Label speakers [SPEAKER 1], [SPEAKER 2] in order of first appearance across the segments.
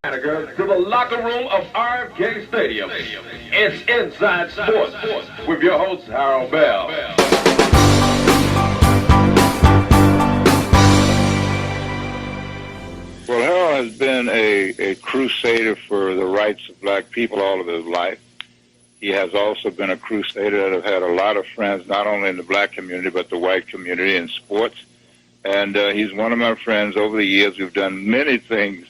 [SPEAKER 1] To the locker room of RFK Stadium. It's Inside Sports with your host, Harold Bell.
[SPEAKER 2] Well, Harold has been a crusader for the rights of black people all of his life. He has also been a crusader that have had a lot of friends, not only in the black community, but the white community in sports. And he's one of my friends over the years. We've done many things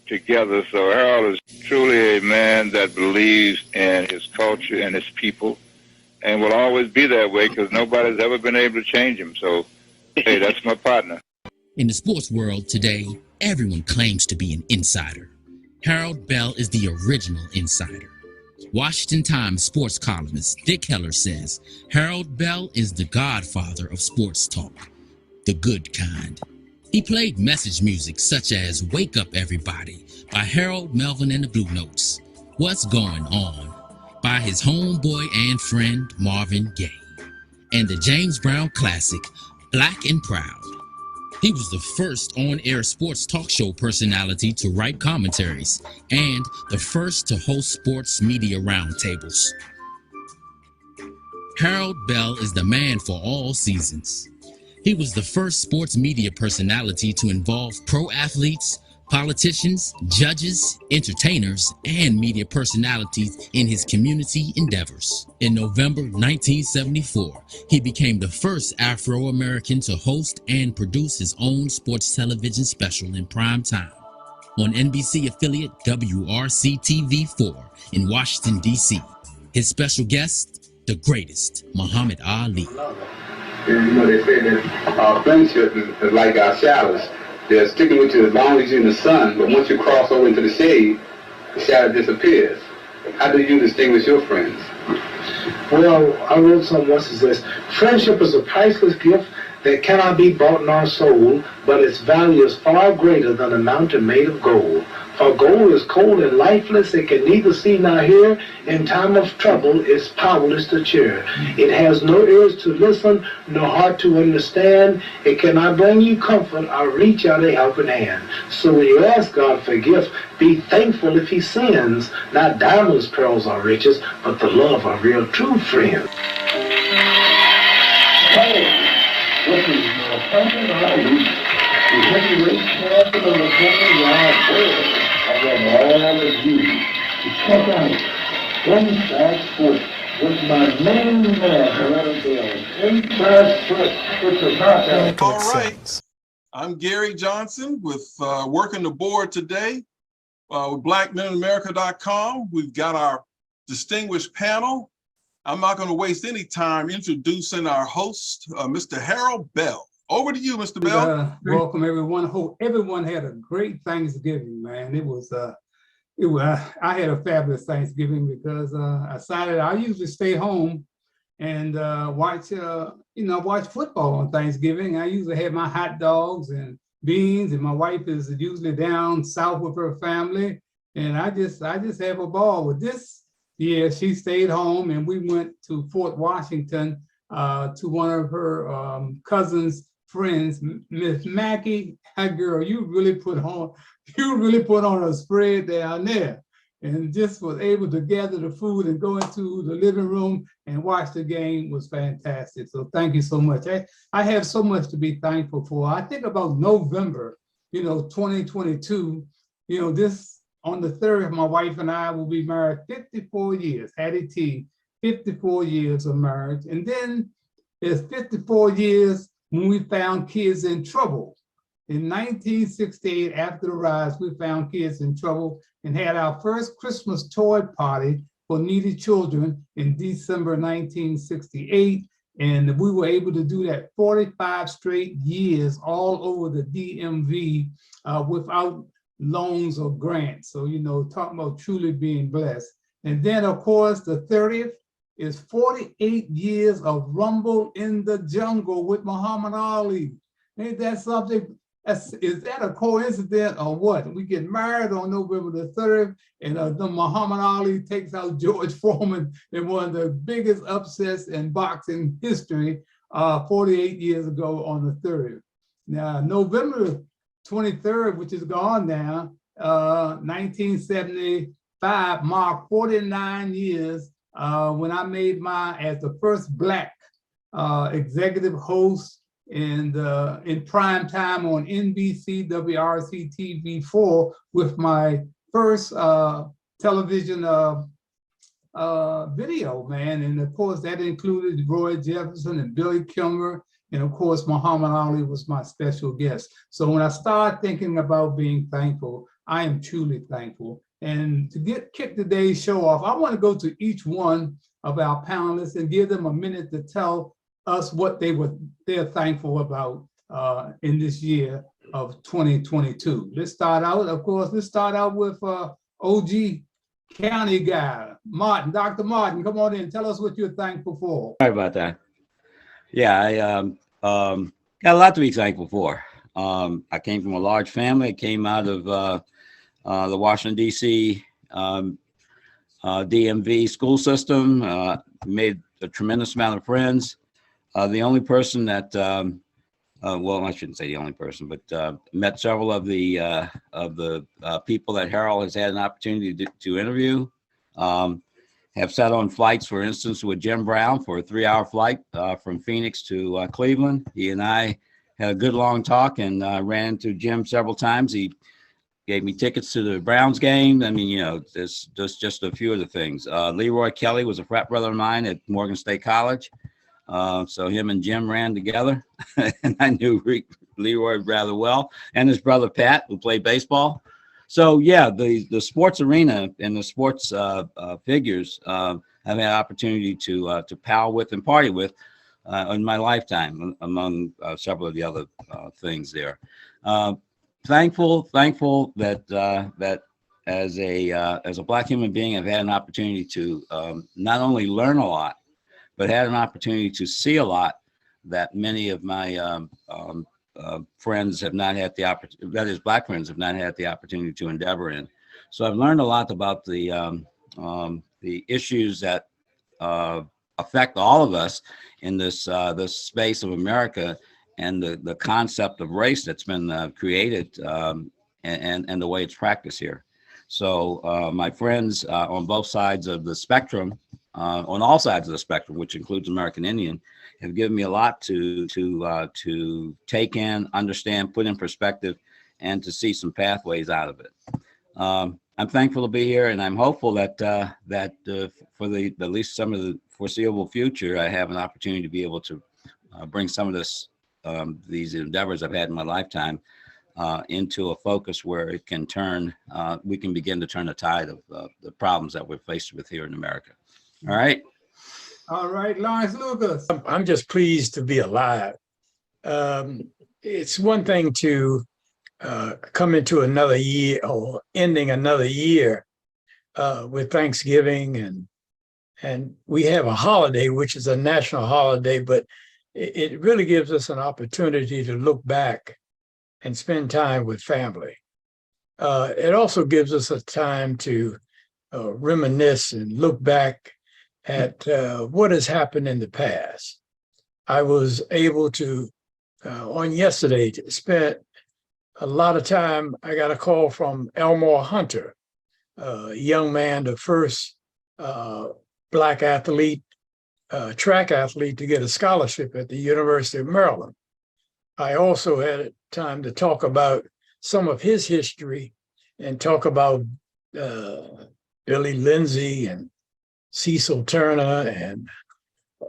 [SPEAKER 2] together. So Harold is truly a man that believes in his culture and his people and will always be that way because nobody's ever been able to change him. So, hey, that's my partner.
[SPEAKER 3] In the sports world today, everyone claims to be an insider. Harold Bell is the original insider. Washington Times sports columnist Dick Heller says Harold Bell is the godfather of sports talk, the good kind. He played message music such as Wake Up Everybody by Harold Melvin and the Blue Notes, What's Going On by his homeboy and friend Marvin Gaye, and the James Brown classic Black and Proud. He was the first on-air sports talk show personality to write commentaries and the first to host sports media roundtables. Harold Bell is the man for all seasons. He was the first sports media personality to involve pro athletes, politicians, judges, entertainers, and media personalities in his community endeavors. In November 1974, he became the first Afro-American to host and produce his own sports television special in prime time on NBC affiliate WRC-TV4 in Washington, D.C. His special guest, the greatest, Muhammad Ali.
[SPEAKER 4] And they say that friendship is like our shadows. They're sticking with you as long as you're in the sun, but once you cross over into the shade, the shadow disappears. How do you distinguish your friends?
[SPEAKER 5] Well, I wrote something once that says, friendship is a priceless gift that cannot be bought nor sold, but its value is far greater than a mountain made of gold. For gold is cold and lifeless, it can neither see nor hear. In time of trouble, it's powerless to cheer. It has no ears to listen, no heart to understand. It cannot bring you comfort or reach out a helping hand. So when you ask God for gifts, be thankful if he sends, not diamonds, pearls, or riches, but the love of real true friends.
[SPEAKER 6] This is Muhammad Ali, the heavyweight champion of the 20-yard world. I want all of you to check out Inside Sports with my main man, Harold Bell. Inside Sports, it's about that.
[SPEAKER 7] All right. I'm Gary Johnson with working the board today with blackmenamerica.com. We've got our distinguished panel. I'm not going to waste any time introducing our host, Mr. Harold Bell. Over to you, Mr. Bell.
[SPEAKER 8] Welcome, everyone. Hope everyone had a great Thanksgiving, man. I had a fabulous Thanksgiving because I decided I usually stay home and watch football on Thanksgiving. I usually have my hot dogs and beans, and my wife is usually down south with her family, and I just have a ball with this. Yeah, she stayed home, and we went to Fort Washington to one of her cousin's friends, Miss Mackey. Hi, girl, you really put on a spread down there, and just was able to gather the food and go into the living room and watch the game. Was fantastic. So thank you so much. I have so much to be thankful for. I think about November, 2022. This. On the 3rd, my wife and I will be married 54 years, Hattie T, 54 years of marriage. And then there's 54 years when we found kids in trouble. In 1968, after the riots, we found kids in trouble and had our first Christmas toy party for needy children in December 1968. And we were able to do that 45 straight years all over the DMV without loans or grants. So, talking about truly being blessed. And then, of course, the 30th is 48 years of Rumble in the Jungle with Muhammad Ali. Ain't that something? Is that a coincidence or what? We get married on November the 3rd, and Muhammad Ali takes out George Foreman in one of the biggest upsets in boxing history 48 years ago on the 30th. Now, November 23rd, which is gone now, 1975 marked 49 years when I made as the first Black executive host in prime time on NBC WRC TV4 with my first television video, man. And of course, that included Roy Jefferson and Billy Kilmer. And of course, Muhammad Ali was my special guest. So when I start thinking about being thankful, I am truly thankful. And to kick today's show off, I want to go to each one of our panelists and give them a minute to tell us what they're thankful about in this year of 2022. Let's start out with OG County guy, Martin. Dr. Martin, come on in. Tell us what you're thankful for.
[SPEAKER 9] Sorry about that. Yeah, I got a lot to be thankful for. I came from a large family. I came out of the Washington, D.C. DMV school system, made a tremendous amount of friends. The only person that, well, I shouldn't say the only person, but met several of the people that Harold has had an opportunity to interview. Have sat on flights, for instance, with Jim Brown for a 3-hour flight from Phoenix to Cleveland. He and I had a good long talk and ran into Jim several times. He gave me tickets to the Browns game. I mean, you know, there's just a few of the things. Leroy Kelly was a frat brother of mine at Morgan State College. So him and Jim ran together, and I knew Leroy rather well, and his brother Pat, who played baseball. So yeah, the sports arena and the sports figures I've had opportunity to pal with and party with in my lifetime, among several of the other things there. Thankful that as a Black human being, I've had an opportunity to not only learn a lot, but had an opportunity to see a lot that many of my friends have not had the opportunity, that is, Black friends have not had the opportunity to endeavor in. So I've learned a lot about the issues that affect all of us in this space of America, and the concept of race that's been created and the way it's practiced here. So my friends on both sides of the spectrum, on all sides of the spectrum, which includes American Indian, have given me a lot to take in, understand, put in perspective, and to see some pathways out of it. I'm thankful to be here, and I'm hopeful that for at least some of the foreseeable future, I have an opportunity to be able to bring some of these endeavors I've had in my lifetime into a focus where it can we can begin to turn the tide of the problems that we're faced with here in America. All right.
[SPEAKER 8] All right, Lawrence Lucas.
[SPEAKER 10] I'm just pleased to be alive. It's one thing to come into another year or ending another year with Thanksgiving, and we have a holiday, which is a national holiday, but it really gives us an opportunity to look back and spend time with family. It also gives us a time to reminisce and look back at what has happened in the past. I was able to, on yesterday, to spend a lot of time. I got a call from Elmore Hunter, a young man, the first Black athlete, track athlete to get a scholarship at the University of Maryland. I also had time to talk about some of his history and talk about Billy Lindsay and Cecil Turner and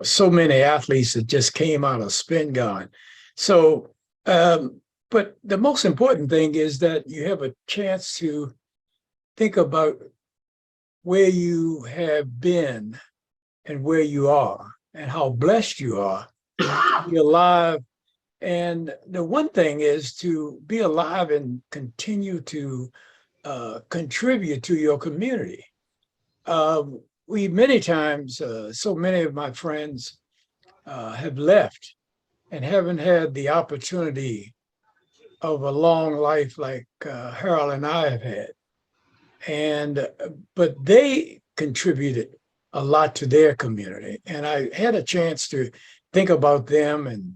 [SPEAKER 10] so many athletes that just came out of spin gun. So, but the most important thing is that you have a chance to think about where you have been and where you are and how blessed you are to be alive. And the one thing is to be alive and continue to contribute to your community. We many times, so many of my friends have left and haven't had the opportunity of a long life like Harold and I have had. But they contributed a lot to their community. And I had a chance to think about them and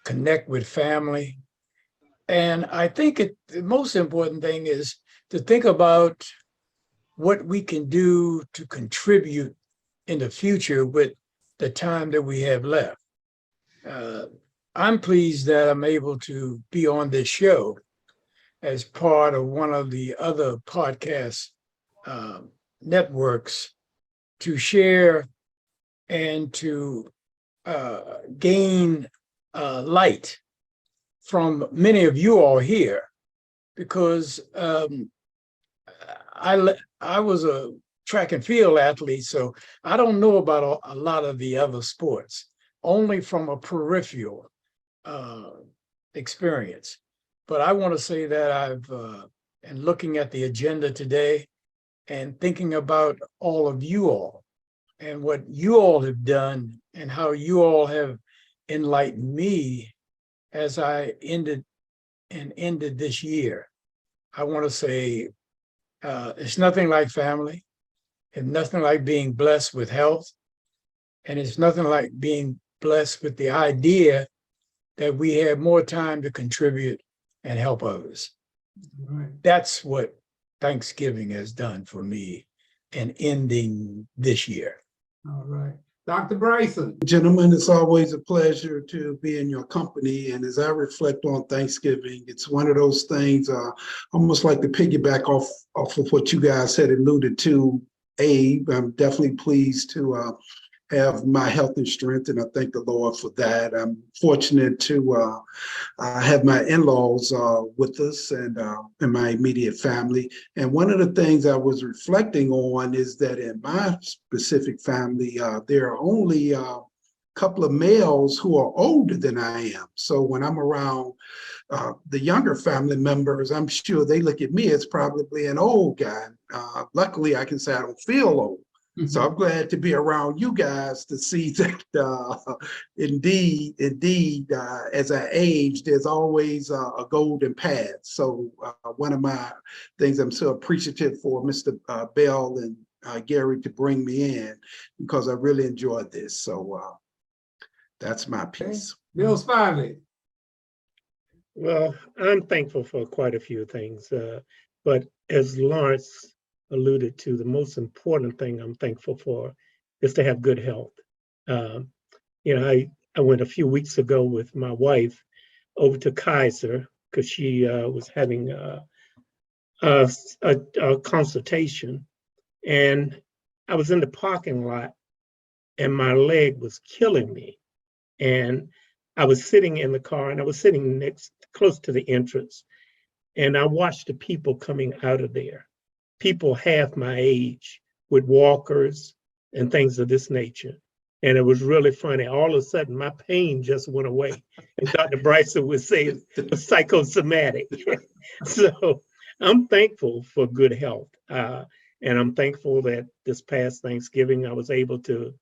[SPEAKER 10] connect with family. And I think the most important thing is to think about what we can do to contribute in the future with the time that we have left. I'm pleased that I'm able to be on this show as part of one of the other podcast networks to share and to gain light from many of you all here, because I was a track and field athlete, so I don't know about a lot of the other sports, only from a peripheral experience. But I want to say that I've, and looking at the agenda today and thinking about all of you all and what you all have done and how you all have enlightened me as I ended this year. I want to say it's nothing like family, and nothing like being blessed with health, and it's nothing like being blessed with the idea that we have more time to contribute and help others.
[SPEAKER 8] Right.
[SPEAKER 10] That's what Thanksgiving has done for me in ending this year.
[SPEAKER 8] All right. Dr. Bryson.
[SPEAKER 11] Gentlemen, it's always a pleasure to be in your company. And as I reflect on Thanksgiving, it's one of those things, almost like to piggyback off of what you guys had alluded to. I'm definitely pleased to have my health and strength, and I thank the Lord for that. I'm fortunate to have my in-laws with us and my immediate family. And one of the things I was reflecting on is that in my specific family, there are only a couple of males who are older than I am. So when I'm around the younger family members, I'm sure they look at me as probably an old guy. Luckily, I can say I don't feel old. So I'm glad to be around you guys to see that indeed, as I age, there's always a golden path. So one of my things I'm so appreciative for Mr. Bell and Gary to bring me in, because I really enjoyed this. So that's my piece.
[SPEAKER 8] Okay. Bill Spivey.
[SPEAKER 12] Well, I'm thankful for quite a few things, but as Lawrence alluded to, the most important thing I'm thankful for is to have good health. I went a few weeks ago with my wife over to Kaiser because she was having a consultation, and I was in the parking lot and my leg was killing me. And I was sitting in the car, and I was sitting close to the entrance, and I watched the people coming out of there. People half my age with walkers and things of this nature. And it was really funny. All of a sudden, my pain just went away. And Dr. Bryson would say it's psychosomatic. So I'm thankful for good health. And I'm thankful that this past Thanksgiving, I was able to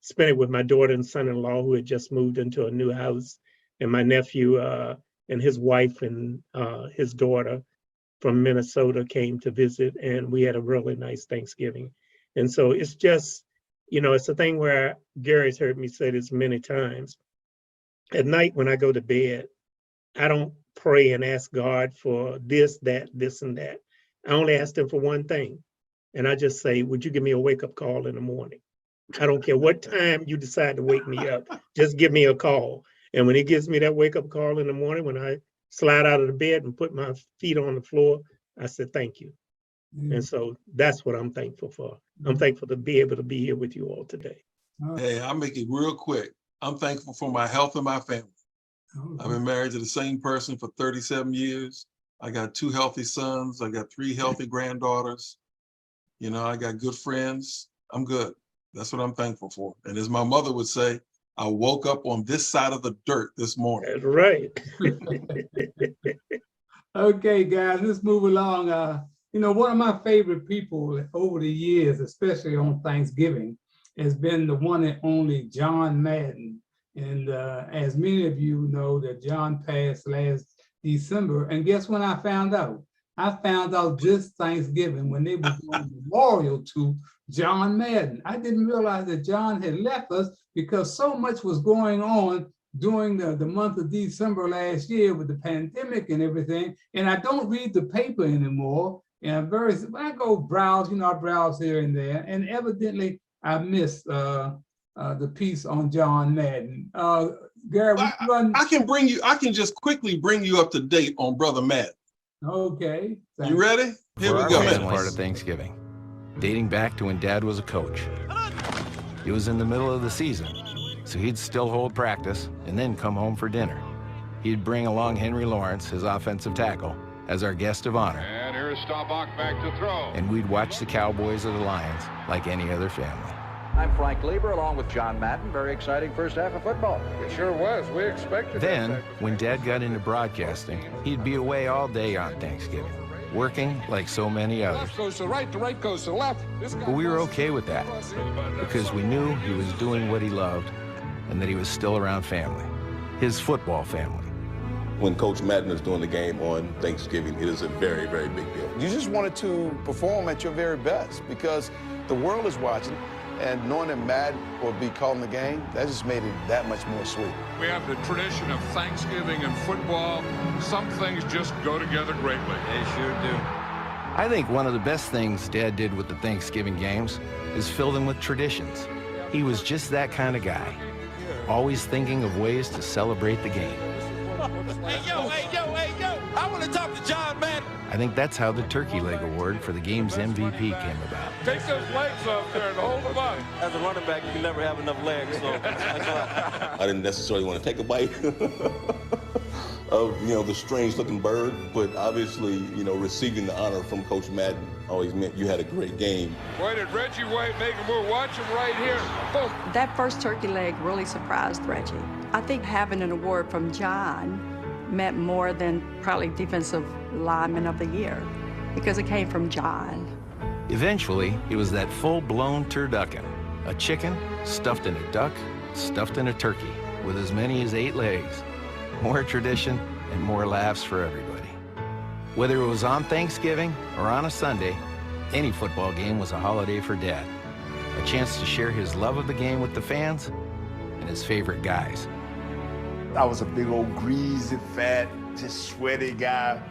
[SPEAKER 12] spend it with my daughter and son-in-law who had just moved into a new house, and my nephew and his wife and his daughter from Minnesota came to visit, and we had a really nice Thanksgiving. And so it's just, it's a thing where Gary's heard me say this many times. At night when I go to bed, I don't pray and ask God for this, that, this, and that. I only ask him for one thing. And I just say, would you give me a wake-up call in the morning? I don't care what time you decide to wake me up, just give me a call. And when he gives me that wake-up call in the morning, when I slide out of the bed and put my feet on the floor, I said, thank you. And so that's what I'm thankful for. I'm thankful to be able to be here with you all today.
[SPEAKER 7] Hey, I'll make it real quick. I'm thankful for my health and my family. I've been married to the same person for 37 years. I got 2 healthy sons. I got 3 healthy granddaughters. I got good friends. I'm good. That's what I'm thankful for. And as my mother would say, I woke up on this side of the dirt this morning.
[SPEAKER 12] That's right.
[SPEAKER 8] Okay, guys, let's move along. One of my favorite people over the years, especially on Thanksgiving, has been the one and only John Madden. And as many of you know, that John passed last December. And guess when I found out? I found out this Thanksgiving when they were doing a memorial to John Madden. I didn't realize that John had left us because so much was going on during the month of December last year with the pandemic and everything. And I don't read the paper anymore. And I go browse, I browse here and there, and evidently I missed the piece on John Madden. Gary,
[SPEAKER 7] I can just quickly bring you up to date on Brother Madden.
[SPEAKER 8] Okay.
[SPEAKER 7] You ready? Here we go.
[SPEAKER 13] Part of Thanksgiving, dating back to when Dad was a coach. It was in the middle of the season, so he'd still hold practice and then come home for dinner. He'd bring along Henry Lawrence, his offensive tackle, as our guest of honor.
[SPEAKER 14] And here's Staubach back to throw.
[SPEAKER 13] And we'd watch the Cowboys or the Lions like any other family.
[SPEAKER 15] I'm Frank Lieber, along with John Madden. Very exciting first half of football.
[SPEAKER 14] It sure was. We expected
[SPEAKER 13] Then,
[SPEAKER 14] that.
[SPEAKER 13] when Dad got into broadcasting, he'd be away all day on Thanksgiving, working like so many others.
[SPEAKER 14] Left goes to right goes to left.
[SPEAKER 13] But we were okay with that, because we knew he was doing what he loved and that he was still around family, his football family.
[SPEAKER 16] When Coach Madden is doing the game on Thanksgiving, it is a very, very big deal.
[SPEAKER 17] You just wanted to perform at your very best because the world is watching, and knowing that Madden will be calling the game, that just made it that much more sweet.
[SPEAKER 14] We have the tradition of Thanksgiving and football. Some things just go together greatly.
[SPEAKER 15] They sure do.
[SPEAKER 13] I think one of the best things Dad did with the Thanksgiving games is fill them with traditions. He was just that kind of guy, always thinking of ways to celebrate the game.
[SPEAKER 18] Hey, yo, I want to talk to John Madden.
[SPEAKER 13] I think that's how the Turkey Leg Award for the game's MVP came about.
[SPEAKER 14] Take those legs off there and hold them up.
[SPEAKER 18] As a running back, you can never have enough legs, so that's why.
[SPEAKER 16] I didn't necessarily want to take a bite of, the strange-looking bird, but obviously, receiving the honor from Coach Madden always meant you had a great game.
[SPEAKER 14] Why did Reggie White make a move? Watch him right here. Boom.
[SPEAKER 19] That first turkey leg really surprised Reggie. I think having an award from John meant more than probably Defensive Lineman of the Year, because it came from John.
[SPEAKER 13] Eventually, it was that full-blown turducken, a chicken stuffed in a duck, stuffed in a turkey, with as many as 8 legs. More tradition and more laughs for everybody. Whether it was on Thanksgiving or on a Sunday, any football game was a holiday for Dad. A chance to share his love of the game with the fans and his favorite guys.
[SPEAKER 20] I was a big old greasy, fat, just sweaty guy.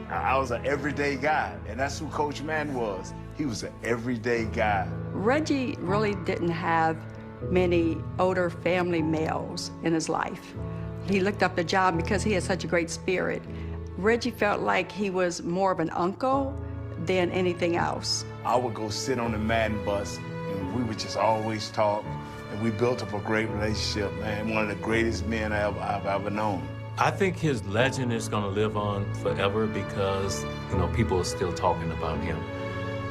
[SPEAKER 20] I was an everyday guy, and that's who Coach Madden was. He was an everyday guy.
[SPEAKER 19] Reggie really didn't have many older family males in his life. He looked up to John because he had such a great spirit. Reggie felt like he was more of an uncle than anything else.
[SPEAKER 20] I would go sit on the Madden bus, and we would just always talk, and we built up a great relationship, man. One of the greatest men I've ever known.
[SPEAKER 21] I think his legend is going to live on forever because, people are still talking about him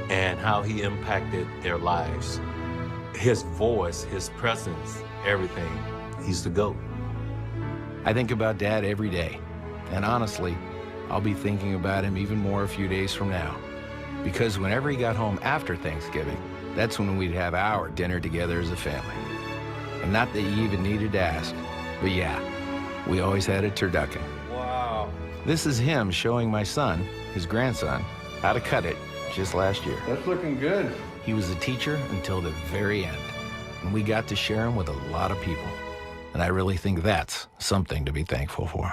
[SPEAKER 21] and how he impacted their lives. His voice, his presence, everything, he's the GOAT.
[SPEAKER 13] I think about Dad every day, and honestly, I'll be thinking about him even more a few days from now, because whenever he got home after Thanksgiving, that's when we'd have our dinner together as a family. And not that you even needed to ask, but yeah, we always had a turducken.
[SPEAKER 18] Wow.
[SPEAKER 13] This is him showing my son, his grandson, how to cut it just last year.
[SPEAKER 18] That's looking good.
[SPEAKER 13] He was a teacher until the very end, and we got to share him with a lot of people. And I really think that's something to be thankful for.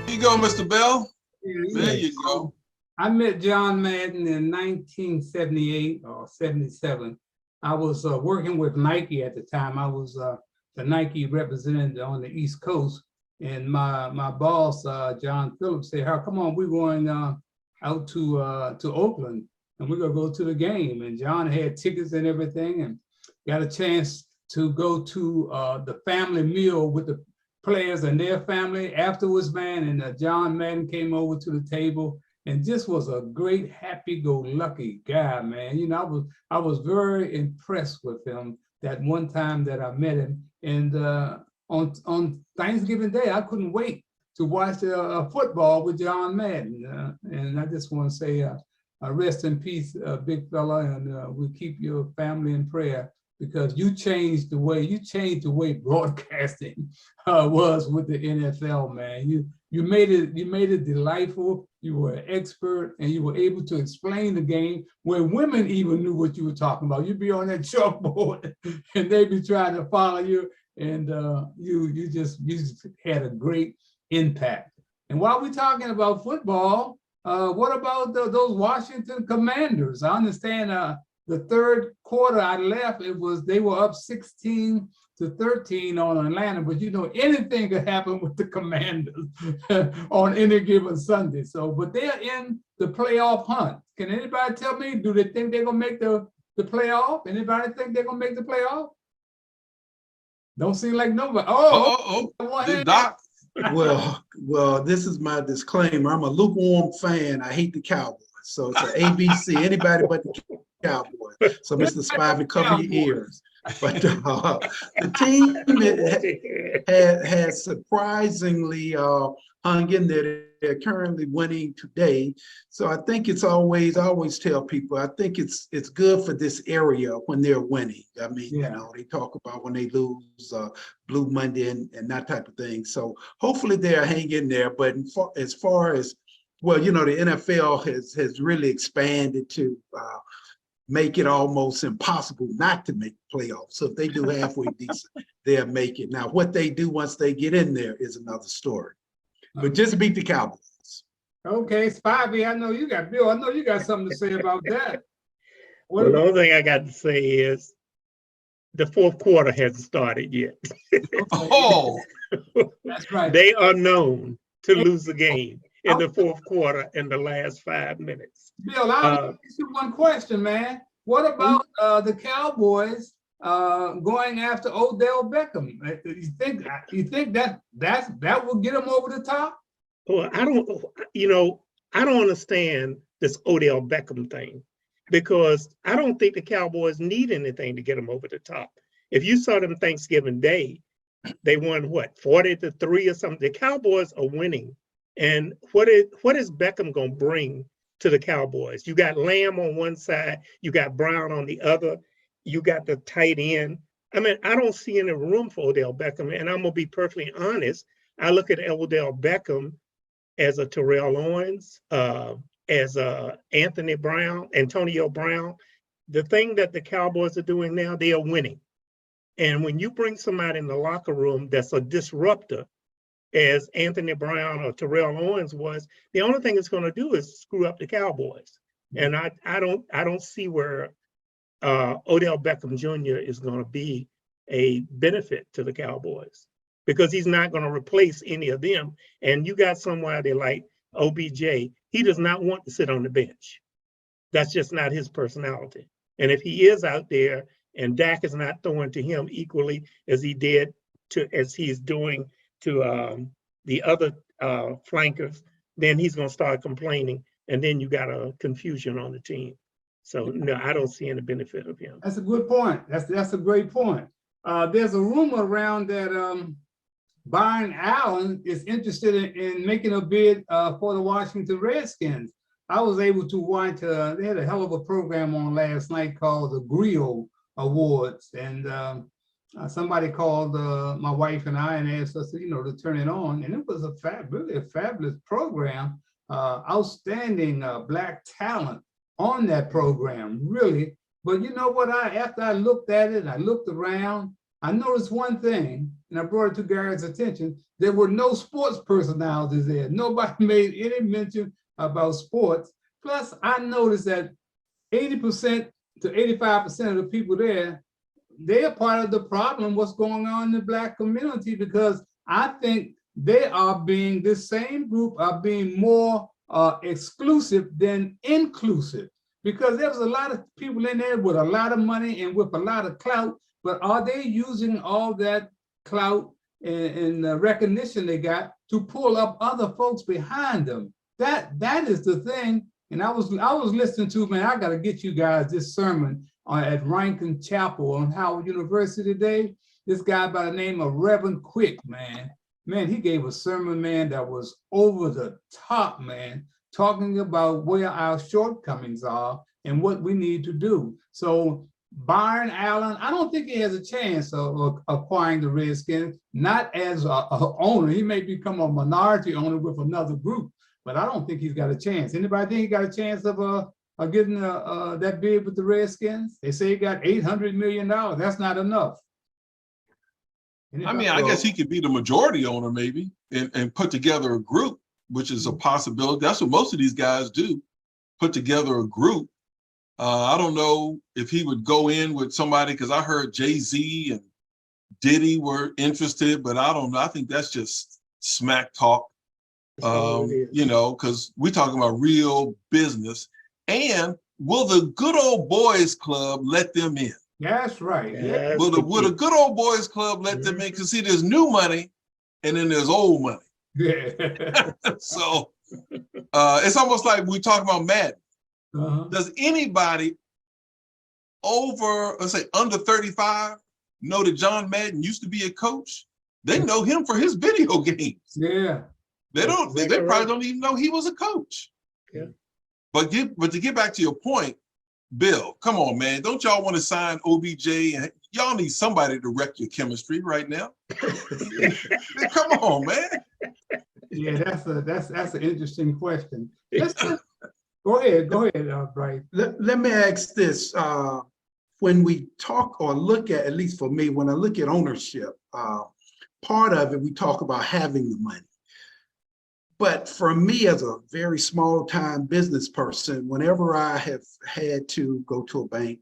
[SPEAKER 7] Here you go, Mr. Bell. There you go.
[SPEAKER 8] I met John Madden in 1978 or 77. I was working with Nike at the time. I was the Nike representative on the East Coast. And my boss, John Phillips, said, "Harold, come on, we're going out to Oakland, and we're gonna go to the game." And John had tickets and everything, and got a chance to go to the family meal with the players and their family afterwards, man. And John Madden came over to the table and just was a great, happy-go-lucky guy, man. I was very impressed with him that one time that I met him. And on Thanksgiving Day, I couldn't wait to watch football with John Madden. And I just want to say, rest in peace, big fella, and we keep your family in prayer, because you changed the way broadcasting was with the NFL, man. You made it delightful. You were an expert, and you were able to explain the game where women even knew what you were talking about. You'd be on that chalkboard, and they'd be trying to follow you, and you just had a great impact. And And while we're talking about football, what about those Washington Commanders? I understand the third quarter I left, they were up 16-13 on Atlanta, but you know, anything could happen with the Commanders on any given Sunday. So, but they're in the playoff hunt. Can anybody tell me, do they think they're gonna make the playoff? Anybody think they're gonna make the playoff? Don't seem like nobody.
[SPEAKER 7] Doc.
[SPEAKER 11] Well, this is my disclaimer. I'm a lukewarm fan. I hate the Cowboys. So it's an ABC, anybody but the Cowboys. So Mr. Spivey, cover your ears. But the team has surprisingly hung in there. They're currently winning today. So I think it's always, I always tell people, I think it's good for this area when they're winning. I mean, you know, they talk about when they lose Blue Monday and that type of thing. So hopefully they're hanging there. But as far as, well, you know, the NFL has really expanded to make it almost impossible not to make the playoffs. So if they do halfway decent, they'll make it. Now, what they do once they get in there is another story. But just beat the Cowboys.
[SPEAKER 8] Okay, Spivey, I know you got Bill. I know you got something to say about that.
[SPEAKER 12] Well, the only thing I got to say is the fourth quarter hasn't started yet.
[SPEAKER 7] Oh,
[SPEAKER 8] that's right.
[SPEAKER 12] They are known to lose a game in the fourth quarter in the last 5 minutes.
[SPEAKER 8] Bill, I'll ask you one question, man. What about the Cowboys going after Odell Beckham? You think that will get them over the top?
[SPEAKER 12] Well, I don't understand this Odell Beckham thing, because I don't think the Cowboys need anything to get them over the top. If you saw them Thanksgiving Day, they won what, 40-3 or something. The Cowboys are winning. And what is Beckham gonna bring to the Cowboys? You got Lamb on one side, you got Brown on the other, you got the tight end. I mean, I don't see any room for Odell Beckham. And I'm gonna be perfectly honest, I look at Odell Beckham as a Terrell Owens, as a Antonio Brown. The thing that the Cowboys are doing now, they are winning. And when you bring somebody in the locker room that's a disruptor, as Anthony Brown or Terrell Owens was, the only thing it's going to do is screw up the Cowboys. And I don't see where Odell Beckham Jr. is going to be a benefit to the Cowboys, because he's not going to replace any of them. And you got somebody like OBJ, he does not want to sit on the bench. That's just not his personality. And if he is out there and Dak is not throwing to him equally as he's doing to the other flankers, then he's going to start complaining, and then you got a confusion on the team. So no, I don't see any benefit of him.
[SPEAKER 8] That's a good point. That's a great point. There's a rumor around that Byron Allen is interested in making a bid for the Washington Redskins. I was able to watch, they had a hell of a program on last night called the Griot Awards, and somebody called my wife and I and asked us, to turn it on, and it was really a fabulous program. Outstanding Black talent on that program, really. But you know what? After I looked at it, I looked around, I noticed one thing, and I brought it to Gary's attention. There were no sports personalities there. Nobody made any mention about sports. Plus, I noticed that 80% to 85% of the people there, they are part of the problem, what's going on in the Black community, because I think this same group are being more exclusive than inclusive, because there's a lot of people in there with a lot of money and with a lot of clout, but are they using all that clout and recognition they got to pull up other folks behind them? That is the thing. And I was listening to, man, I got to get you guys this sermon at Rankin Chapel on Howard University today. This guy by the name of Reverend Quick, man, he gave a sermon, man, that was over the top, man, talking about where our shortcomings are and what we need to do. So Byron Allen, I don't think he has a chance of acquiring the Redskins, not as a owner. He may become a minority owner with another group, but I don't think he's got a chance. Anybody think he got a chance of getting that bid with the Redskins? They say he got $800 million. That's not enough.
[SPEAKER 7] I mean, I guess he could be the majority owner maybe and put together a group. which is a possibility. That's what most of these guys do, put together a group. I don't know if he would go in with somebody, because I heard Jay-Z and Diddy were interested, but I don't know. I think that's just smack talk, you know, because we're talking about real business. And will the good old boys club let them in?
[SPEAKER 8] That's right. Yeah.
[SPEAKER 7] Will the good old boys club let them in? Because see, there's new money and then there's old money.
[SPEAKER 8] Yeah.
[SPEAKER 7] So it's almost like we talk about Madden. Does anybody over, let's say, under 35 know that John Madden used to be a coach? They know him for his video games.
[SPEAKER 8] Yeah.
[SPEAKER 7] They don't. They probably don't even know he was a coach.
[SPEAKER 12] Yeah.
[SPEAKER 7] But to get back to your point, Bill, come on, man. Don't y'all want to sign OBJ? And y'all need somebody to wreck your chemistry right now. Come on, man.
[SPEAKER 8] Yeah, that's an interesting question. Go ahead, Bryce.
[SPEAKER 11] Let me ask this. When we talk or look at least for me, when I look at ownership, part of it, we talk about having the money. But for me, as a very small time business person, whenever I have had to go to a bank,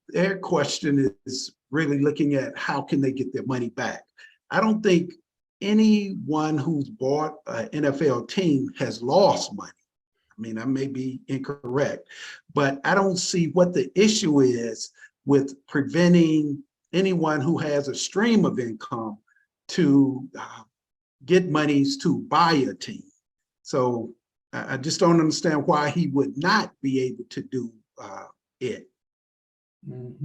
[SPEAKER 11] their question is really looking at how can they get their money back. I don't think anyone who's bought an NFL team has lost money. I mean, I may be incorrect, but I don't see what the issue is with preventing anyone who has a stream of income to get monies to buy a team. So I just don't understand why he would not be able to do it.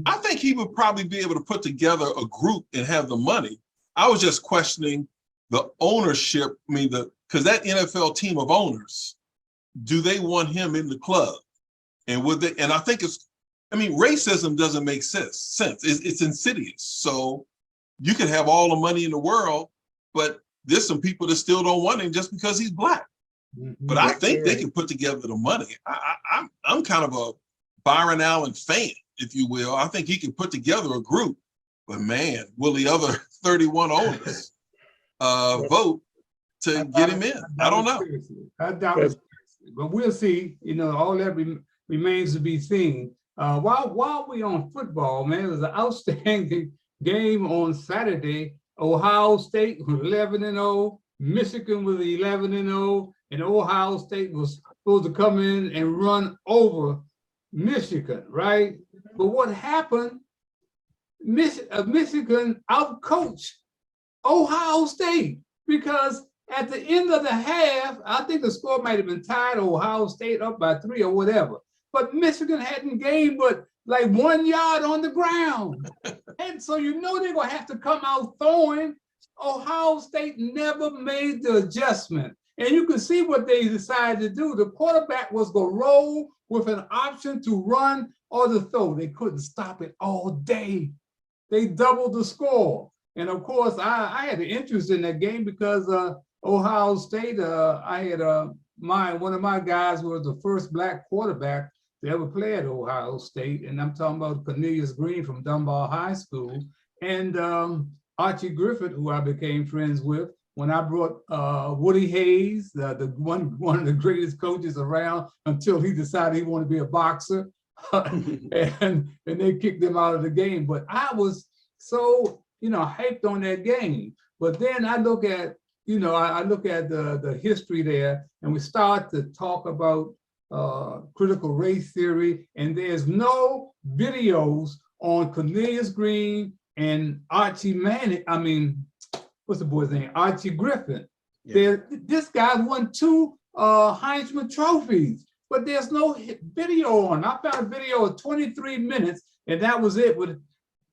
[SPEAKER 7] I think he would probably be able to put together a group and have the money. I was just questioning the ownership. I mean, because that NFL team of owners, do they want him in the club? And would they? And I think racism doesn't make sense. It's insidious. So you can have all the money in the world, but there's some people that still don't want him just because he's Black. But I think they can put together the money. I'm kind of a Byron Allen fan, if you will. I think he can put together a group. But man, will the other 31 owners vote to get him in? I don't know.
[SPEAKER 8] I doubt it. But we'll see. You know, all that remains to be seen. While we on football, man, it was an outstanding game on Saturday. Ohio State was 11-0. Michigan was 11-0. And Ohio State was supposed to come in and run over Michigan, right? But what happened? Michigan outcoached Ohio State, because at the end of the half, I think the score might have been tied, Ohio State up by 3 or whatever. But Michigan hadn't gained but like 1 yard on the ground. And so you know they're going to have to come out throwing. Ohio State never made the adjustment. And you can see what they decided to do. The quarterback was going to roll with an option to run or to throw. They couldn't stop it all day. They doubled the score. And of course, I had an interest in that game because Ohio State, I had one of my guys was the first Black quarterback to ever play at Ohio State. And I'm talking about Cornelius Green from Dunbar High School. And Archie Griffith, who I became friends with, when I brought Woody Hayes, one of the greatest coaches around, until he decided he wanted to be a boxer, and they kicked him out of the game. But I was so hyped on that game. But then I look at the history there, and we start to talk about critical race theory, and there's no videos on Cornelius Green and Archie Manning. What's the boy's name? Archie Griffin. Yeah. This guy won 2 Heisman trophies, but there's no video on. I found a video of 23 minutes, and that was it, with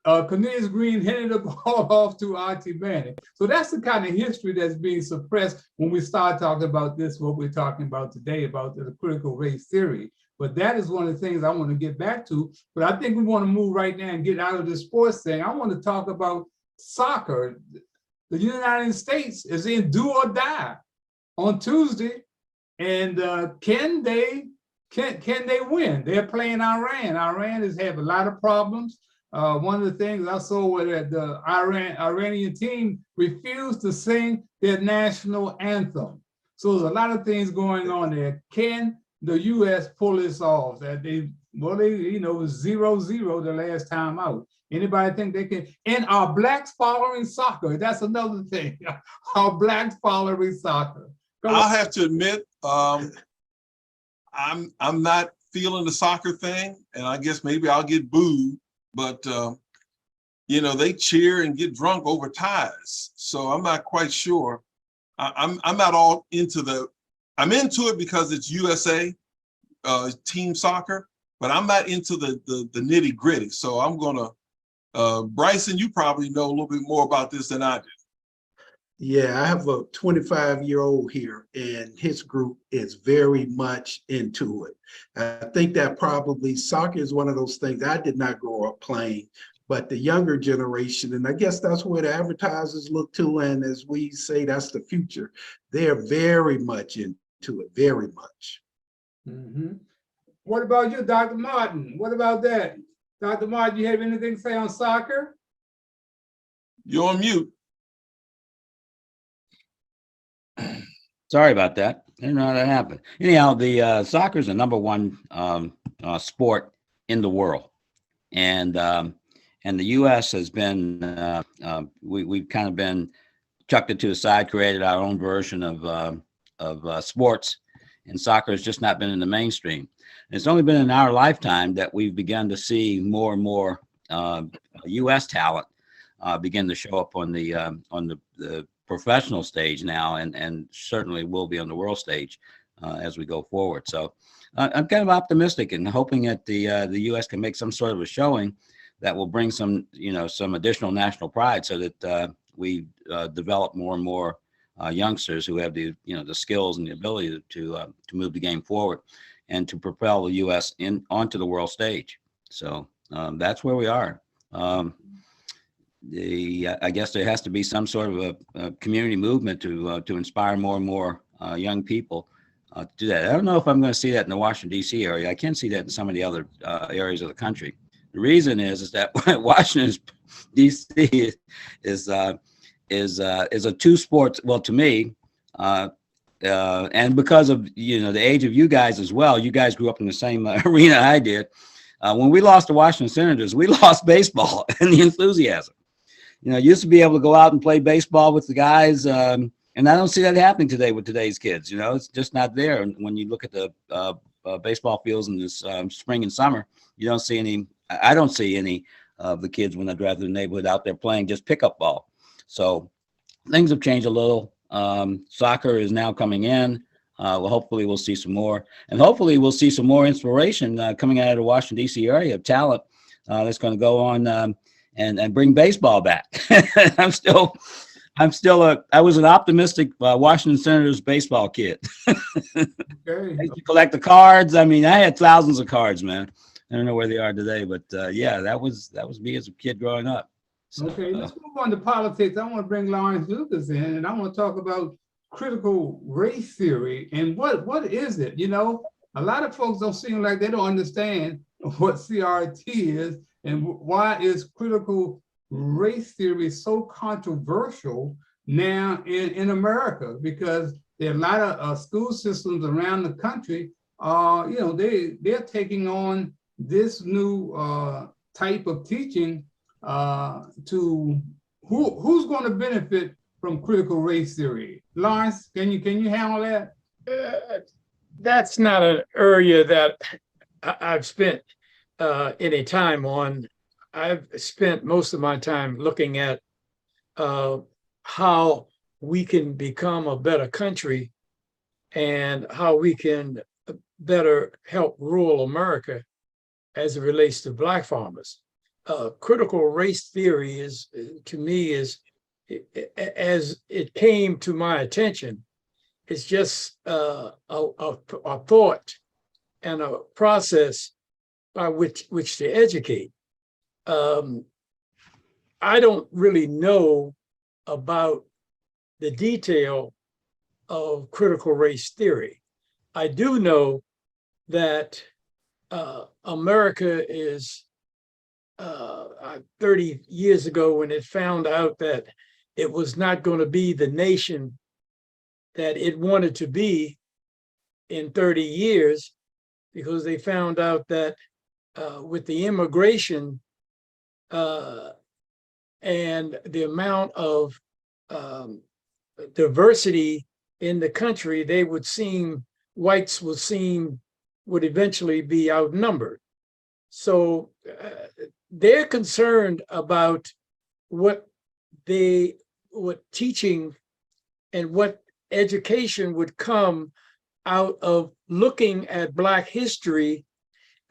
[SPEAKER 8] Cornelius Green handing the ball off to Archie Manning. So that's the kind of history that's being suppressed when we start talking about this, what we're talking about today, about the critical race theory. But that is one of the things I want to get back to. But I think we want to move right now and get out of the sports thing. I want to talk about soccer. The United States is in do or die on Tuesday, and can they win? They're playing Iran. Iran has had a lot of problems. One of the things I saw was that the Iranian team refused to sing their national anthem. So there's a lot of things going on there. Can the U.S. pull this off? That they, it was 0-0 the last time out. Anybody think they can? And are blacks following soccer? That's another thing. Are blacks following soccer?
[SPEAKER 7] I'll have to admit, I'm not feeling the soccer thing, and I guess maybe I'll get booed, but they cheer and get drunk over ties. So I'm not quite sure. I'm not all into I'm into it because it's USA team soccer, but I'm not into the nitty gritty. So I'm gonna, Bryson, you probably know a little bit more about this than I do.
[SPEAKER 11] Yeah, I have a 25-year-old here, and his group is very much into it. I think that probably soccer is one of those things I did not grow up playing, but the younger generation, and I guess that's where the advertisers look to, and as we say, that's the future. They're very much into it, very much.
[SPEAKER 8] Mm-hmm. What about you, Dr. Martin? What about that? Dr. Martin, you have anything to say on soccer?
[SPEAKER 7] You're on mute.
[SPEAKER 9] Sorry about that. I didn't know how that happened. Anyhow, the soccer is the #1 sport in the world, and the U.S. has been we've kind of been chucked it to the side, created our own version of sports, and soccer has just not been in the mainstream. And it's only been in our lifetime that we've begun to see more and more U.S. talent begin to show up on the professional stage now, and certainly will be on the world stage as we go forward. So I'm kind of optimistic and hoping that the U.S. can make some sort of a showing that will bring some additional national pride, so that we develop more and more youngsters who have the skills and the ability to move the game forward and to propel the U.S. onto the world stage. So that's where we are. I guess there has to be some sort of a community movement to inspire more and more young people to do that. I don't know if I'm going to see that in the Washington, D.C. area. I can see that in some of the other areas of the country. The reason is that Washington, D.C. is a two sports. Well, to me, and because of the age of you guys as well. You guys grew up in the same arena I did. When we lost the Washington Senators, we lost baseball and the enthusiasm. Used to be able to go out and play baseball with the guys, and I don't see that happening today with today's kids. It's just not there. And when you look at the baseball fields in this spring and summer, you don't see any. I don't see any of the kids when I drive through the neighborhood out there playing just pickup ball. So things have changed a little. Soccer is now coming in. Well, hopefully we'll see some more, and hopefully we'll see some more inspiration coming out of the Washington, D.C. area of talent that's going to go on and bring baseball back. I was an optimistic Washington Senators baseball kid.
[SPEAKER 8] Okay.
[SPEAKER 9] I used to collect the cards. I mean, I had thousands of cards, man. I don't know where they are today, but yeah, that was me as a kid growing up. So,
[SPEAKER 8] okay, let's move on to politics. I want to bring Lawrence Lucas in, and I want to talk about critical race theory and what is it? A lot of folks don't seem like they don't understand what CRT is and why is critical race theory so controversial now in America, because there are a lot of school systems around the country. They're taking on this new type of teaching to who's going to benefit from critical race theory. Lawrence, can you handle that?
[SPEAKER 10] That's not an area that I've spent any time on. I've spent most of my time looking at how we can become a better country and how we can better help rural America as it relates to Black farmers. Critical race theory is, to me, as it came to my attention, it's just a thought and a process by which to educate. I don't really know about the detail of critical race theory. I do know that America is 30 years ago, when it found out that it was not going to be the nation that it wanted to be in 30 years, because they found out that with the immigration and the amount of diversity in the country, whites would eventually be outnumbered. So they're concerned about what teaching and what education would come out of looking at Black history.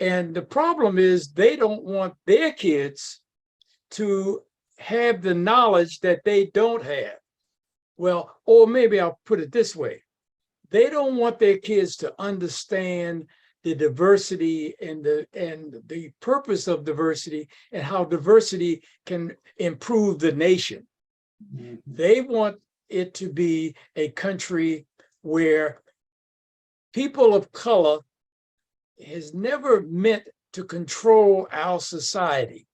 [SPEAKER 10] And the problem is they don't want their kids to have the knowledge that they don't have. Well, or maybe I'll put it this way. They don't want their kids to understand the diversity and the purpose of diversity and how diversity can improve the nation. They want it to be a country where people of color has never meant to control our society.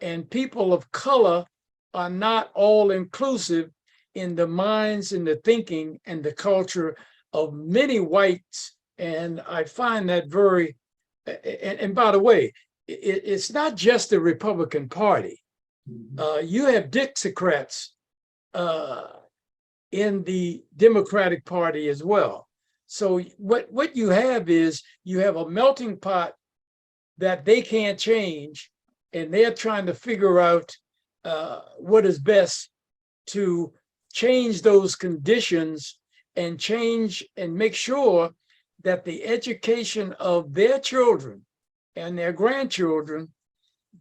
[SPEAKER 10] And people of color are not all inclusive in the minds and the thinking and the culture of many whites. And I find that very, and by the way, it's not just the Republican Party. You have Dixiecrats in the Democratic Party as well. So what you have is you have a melting pot that they can't change, and they're trying to figure out what is best to change those conditions and change and make sure that the education of their children and their grandchildren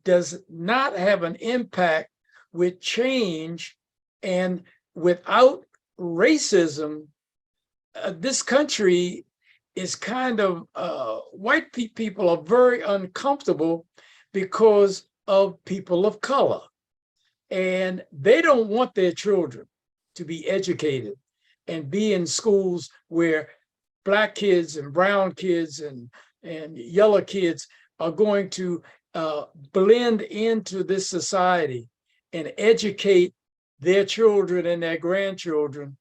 [SPEAKER 10] does not have an impact with change. And without racism, this country is kind of, white people are very uncomfortable because of people of color. And they don't want their children to be educated and be in schools where Black kids and brown kids and yellow kids are going to blend into this society and educate their children and their grandchildren,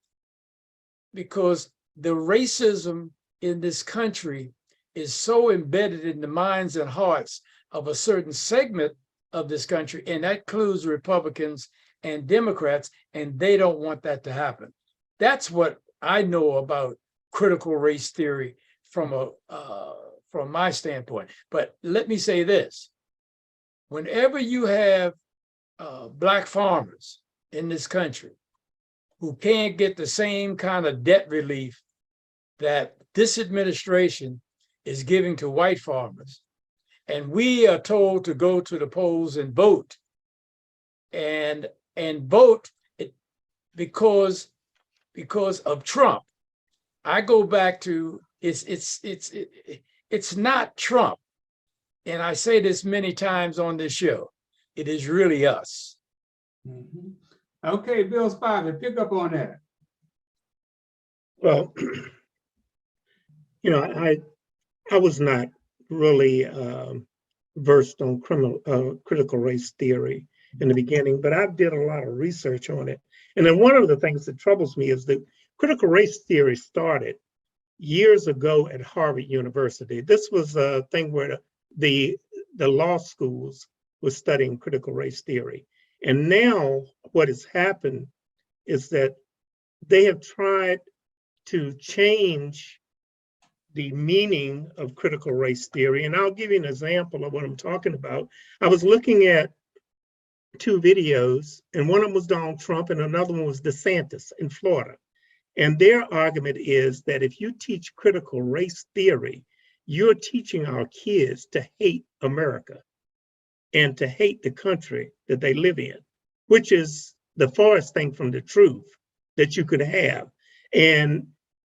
[SPEAKER 10] because the racism in this country is so embedded in the minds and hearts of a certain segment of this country, and that includes Republicans and Democrats, and they don't want that to happen. That's what I know about critical race theory from my standpoint. But let me say this: whenever you have Black farmers in this country who can't get the same kind of debt relief that this administration is giving to white farmers, and we are told to go to the polls and vote, and vote because of Trump. I go back to it's not Trump, and I say this many times on this show. It is really us.
[SPEAKER 8] Mm-hmm. Okay, Bill Spivey, pick up on that.
[SPEAKER 12] Well, I was not really versed on critical race theory in the beginning, but I did a lot of research on it. And then one of the things that troubles me is that critical race theory started years ago at Harvard University. This was a thing where the law schools were studying critical race theory. And now what has happened is that they have tried to change the meaning of critical race theory. And I'll give you an example of what I'm talking about. I was looking at two videos, and one of them was Donald Trump and another one was DeSantis in Florida. And their argument is that if you teach critical race theory, you're teaching our kids to hate America and to hate the country that they live in, which is the farthest thing from the truth that you could have. And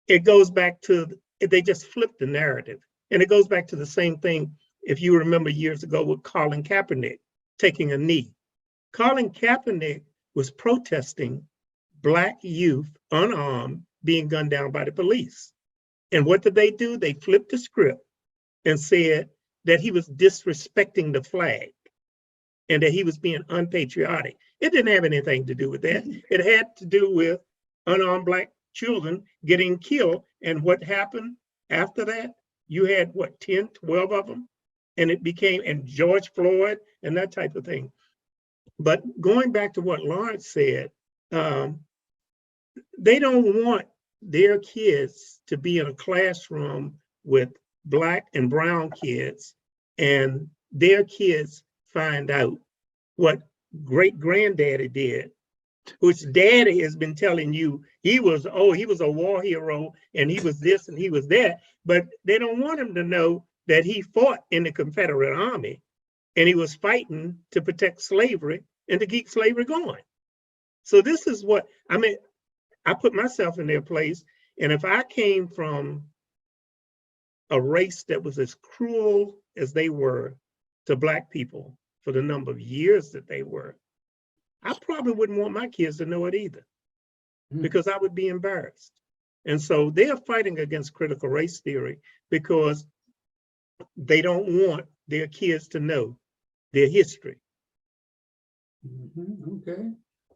[SPEAKER 12] it goes back to, they just flipped the narrative. And it goes back to the same thing, if you remember years ago with Colin Kaepernick taking a knee. Colin Kaepernick was protesting Black youth, unarmed, being gunned down by the police. And what did they do? They flipped the script and said that he was disrespecting the flag and that he was being unpatriotic. It didn't have anything to do with that. It had to do with unarmed Black children getting killed. And what happened after that? You had what, 10, 12 of them? And it became, and George Floyd and that type of thing. But going back to what Lawrence said, they don't want their kids to be in a classroom with Black and brown kids, and their kids find out what great granddaddy did, which daddy has been telling you he was a war hero and he was this and he was that, but they don't want him to know that he fought in the Confederate Army and he was fighting to protect slavery and to keep slavery going. So this is what, I mean, I put myself in their place, and if I came from a race that was as cruel as they were to Black people for the number of years that they were, I probably wouldn't want my kids to know it either, because I would be embarrassed. And so they are fighting against critical race theory because they don't want their kids to know their history.
[SPEAKER 8] Okay.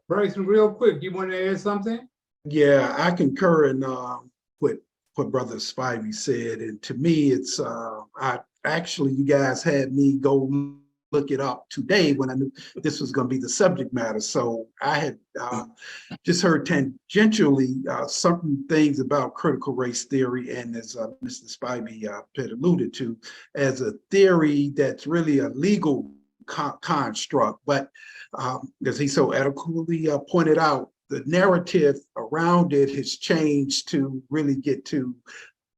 [SPEAKER 8] Bryson, real quick, you want to add something?
[SPEAKER 11] Yeah, I concur in what Brother Spivey said, and to me, it's you guys had me go look it up today when I knew this was going to be the subject matter. So I had just heard tangentially certain things about critical race theory, and as Mr. Spivey had alluded to, as a theory that's really a legal construct, but as he so adequately pointed out, the narrative around it has changed to really get to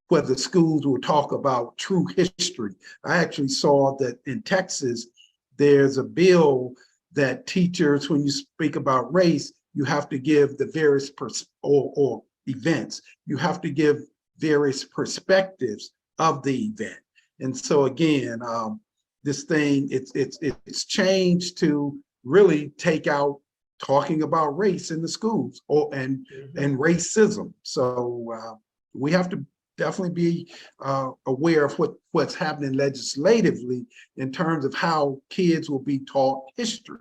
[SPEAKER 11] whether schools will talk about true history. I actually saw that in Texas, there's a bill that teachers, when you speak about race, you have to give the various or events, you have to give various perspectives of the event. And so again, this thing, it's changed to really take out talking about race in the schools and racism. So we have to definitely be aware of what's happening legislatively in terms of how kids will be taught history.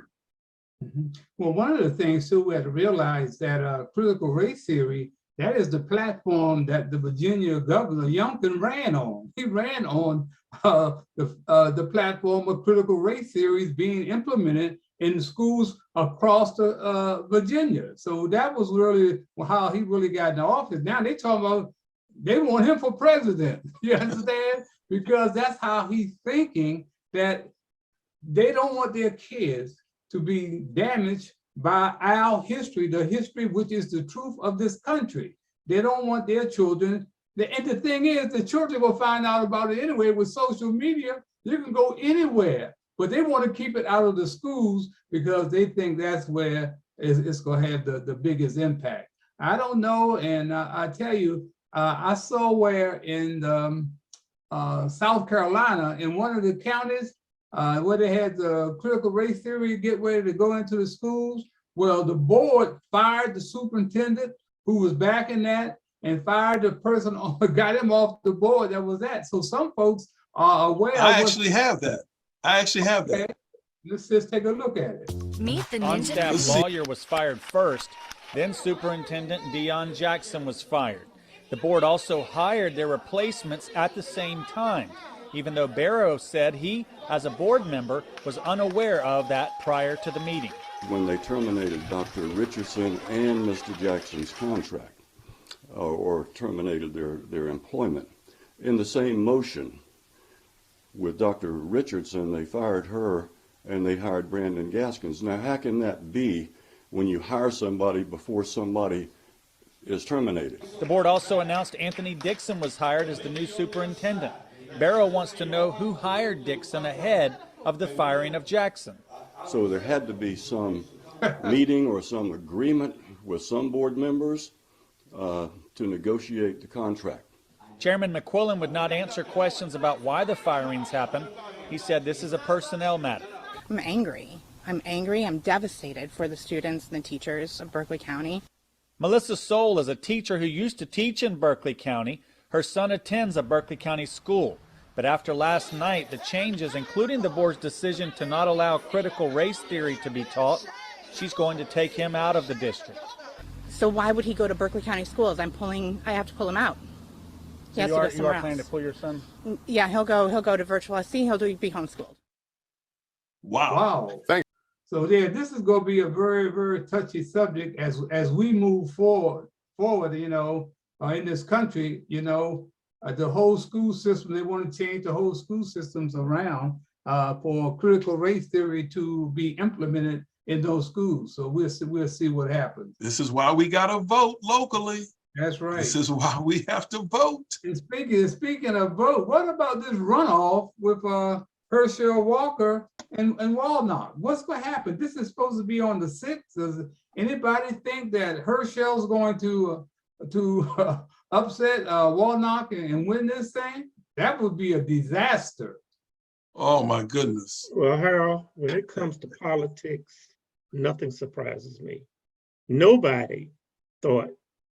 [SPEAKER 8] Well, one of the things too, we have to realize that critical race theory, that is the platform that the Virginia governor Youngkin ran on. He ran on the platform of critical race theories being implemented in the schools across the Virginia. So that was really how he really got into office. Now they talking about, they want him for president, you understand? Because that's how he's thinking, that they don't want their kids to be damaged by our history, the history which is the truth of this country. They don't want their children, and the thing is, the children will find out about it anyway with social media. You can go anywhere, but they want to keep it out of the schools because they think that's where it's going to have the biggest impact. I don't know, and I tell you, I saw where in South Carolina, in one of the counties, where they had the critical race theory get ready to go into the schools. Well, the board fired the superintendent who was backing that and fired the person, got him off the board that was that. So some folks are aware.
[SPEAKER 7] I actually have that. Okay.
[SPEAKER 8] Let's just take a look at it.
[SPEAKER 1] Meet the on-staff lawyer was fired first, then Superintendent Deion Jackson was fired. The board also hired their replacements at the same time, even though Barrow said he, as a board member, was unaware of that prior to the meeting.
[SPEAKER 22] When they terminated Dr. Richardson and Mr. Jackson's contract, or terminated their employment, in the same motion with Dr. Richardson, they fired her and they hired Brandon Gaskins. Now, how can that be when you hire somebody before somebody is terminated?
[SPEAKER 1] The board also announced Anthony Dixon was hired as the new superintendent. Barrow wants to know who hired Dixon ahead of the firing of Jackson.
[SPEAKER 22] So there had to be some meeting or some agreement with some board members to negotiate the contract.
[SPEAKER 1] Chairman McQuillan would not answer questions about why the firings happened. He said this is a personnel matter.
[SPEAKER 23] I'm angry. I'm devastated for the students and the teachers of Berkeley County.
[SPEAKER 1] Melissa Soul is a teacher who used to teach in Berkeley County. Her son attends a Berkeley County school. But after last night, the changes, including the board's decision to not allow critical race theory to be taught, she's going to take him out of the district.
[SPEAKER 23] So why would he go to Berkeley County Schools? I have to pull him out. He has to go
[SPEAKER 1] you are
[SPEAKER 23] somewhere
[SPEAKER 1] planning
[SPEAKER 23] else.
[SPEAKER 1] to pull your son?
[SPEAKER 23] Yeah, he'll go to virtual SC. He'll be homeschooled.
[SPEAKER 7] Wow.
[SPEAKER 8] Wow. So yeah, this is going to be a very, very touchy subject as we move forward, in this country, the whole school system, they want to change the whole school systems around for critical race theory to be implemented in those schools. So we'll see what happens.
[SPEAKER 7] This is why we got to vote locally.
[SPEAKER 8] That's right.
[SPEAKER 7] This is why we have to vote.
[SPEAKER 8] And speaking of vote, what about this runoff with Herschel Walker and Walnut? What's going to happen? This is supposed to be on the 6th. Does anybody think that Herschel's going to upset Walnut and win this thing? That would be a disaster.
[SPEAKER 7] Oh my goodness.
[SPEAKER 12] Well, Harold, when it comes to politics, nothing surprises me. Nobody thought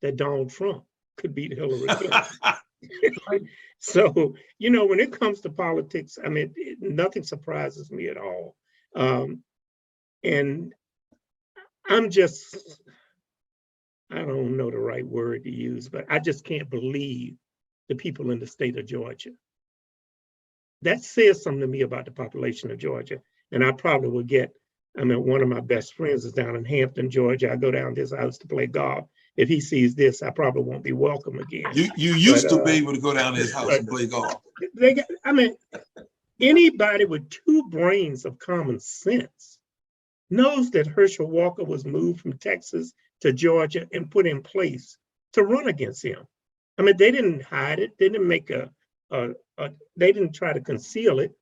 [SPEAKER 12] that Donald Trump could beat Hillary Clinton. So, when it comes to politics, I mean, nothing surprises me at all. And I'm just, I don't know the right word to use, but I just can't believe the people in the state of Georgia. That says something to me about the population of Georgia. And I probably will one of my best friends is down in Hampton, Georgia. I go down to his house to play golf. If he sees this, I probably won't be welcome again.
[SPEAKER 7] You used to be able to go down to his house and play golf.
[SPEAKER 12] Anybody with two brains of common sense knows that Herschel Walker was moved from Texas to Georgia and put in place to run against him. I mean, they didn't hide it. They didn't make they didn't try to conceal it.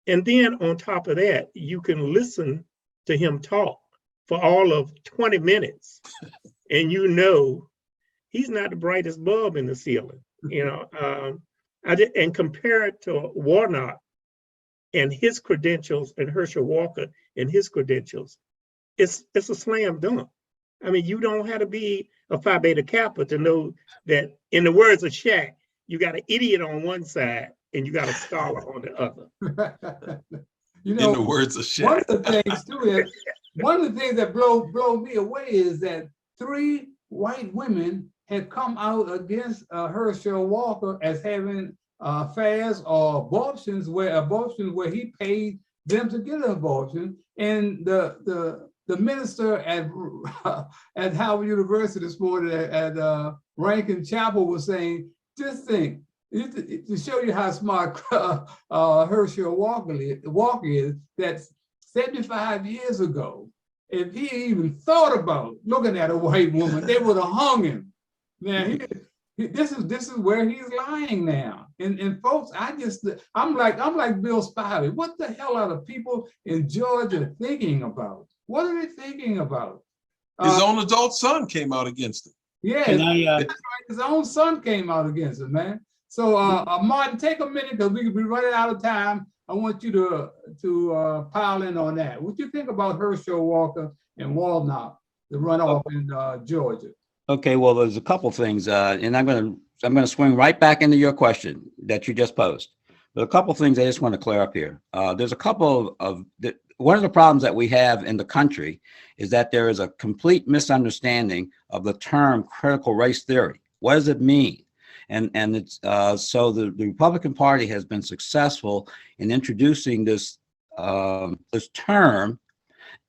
[SPEAKER 12] And then on top of that, you can listen to him talk for all of 20 minutes. And he's not the brightest bulb in the ceiling, and compare it to Warnock and his credentials and Herschel Walker and his credentials. It's a slam dunk. I mean, you don't have to be a Phi Beta Kappa to know that, in the words of Shaq, you got an idiot on one side and you got a scholar on the other.
[SPEAKER 7] In the words of Shaq.
[SPEAKER 8] One of the things that blow me away is that 3 white women had come out against Herschel Walker as having affairs or abortions where he paid them to get an abortion. And the minister at Howard University this morning at Rankin Chapel was saying, just think, to show you how smart Herschel Walker is, that 75 years ago, if he even thought about looking at a white woman, they would have hung him. Now, this is where he's lying now. And folks, I'm like Bill Spivey. What the hell are the people in Georgia thinking about? What are they thinking about?
[SPEAKER 7] His own adult son came out against him.
[SPEAKER 8] Yeah, his own son came out against him, man. So, Martin, take a minute because we're running out of time. I want you to pile in on that. What do you think about Herschel Walker and Walnut, the runoff in Georgia?
[SPEAKER 9] Okay, well, there's a couple things, and I'm gonna swing right back into your question that you just posed. But a couple things I just want to clear up here. There's a couple of one of the problems that we have in the country is that there is a complete misunderstanding of the term critical race theory. What does it mean? And it's so the Republican Party has been successful in introducing this term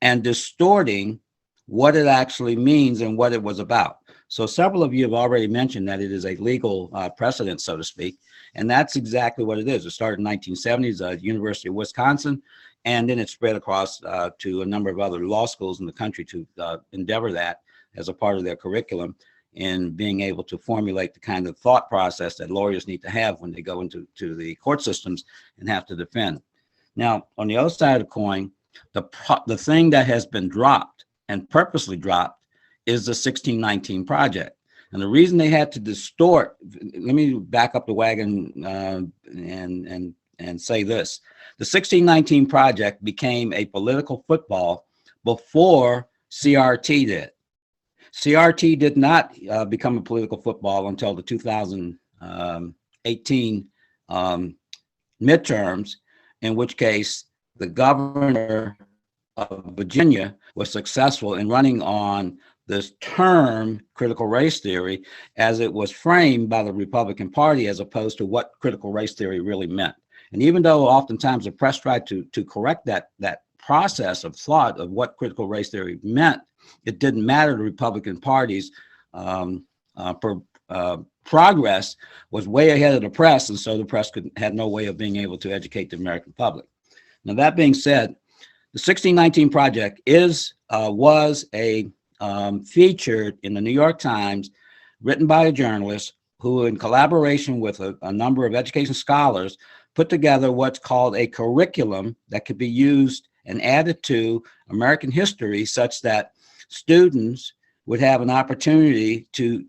[SPEAKER 9] and distorting what it actually means and what it was about. So several of you have already mentioned that it is a legal precedent, so to speak, and that's exactly what it is. It started in the 1970s at University of Wisconsin, and then it spread across to a number of other law schools in the country to endeavor that as a part of their curriculum in being able to formulate the kind of thought process that lawyers need to have when they go into the court systems and have to defend. Now, on the other side of the coin, the thing that has been dropped and purposely dropped is the 1619 Project. And the reason they had to distort, let me back up the wagon and say this. The 1619 Project became a political football before CRT did. CRT did not become a political football until the 2018 midterms, in which case the governor of Virginia was successful in running on this term critical race theory as it was framed by the Republican Party, as opposed to what critical race theory really meant. And even though oftentimes the press tried to correct that process of thought of what critical race theory meant, it didn't matter. The Republican Party's progress was way ahead of the press, and so the press had no way of being able to educate the American public. Now, that being said, the 1619 Project was featured in the New York Times, written by a journalist who, in collaboration with a number of education scholars, put together what's called a curriculum that could be used and added to American history, such that students would have an opportunity to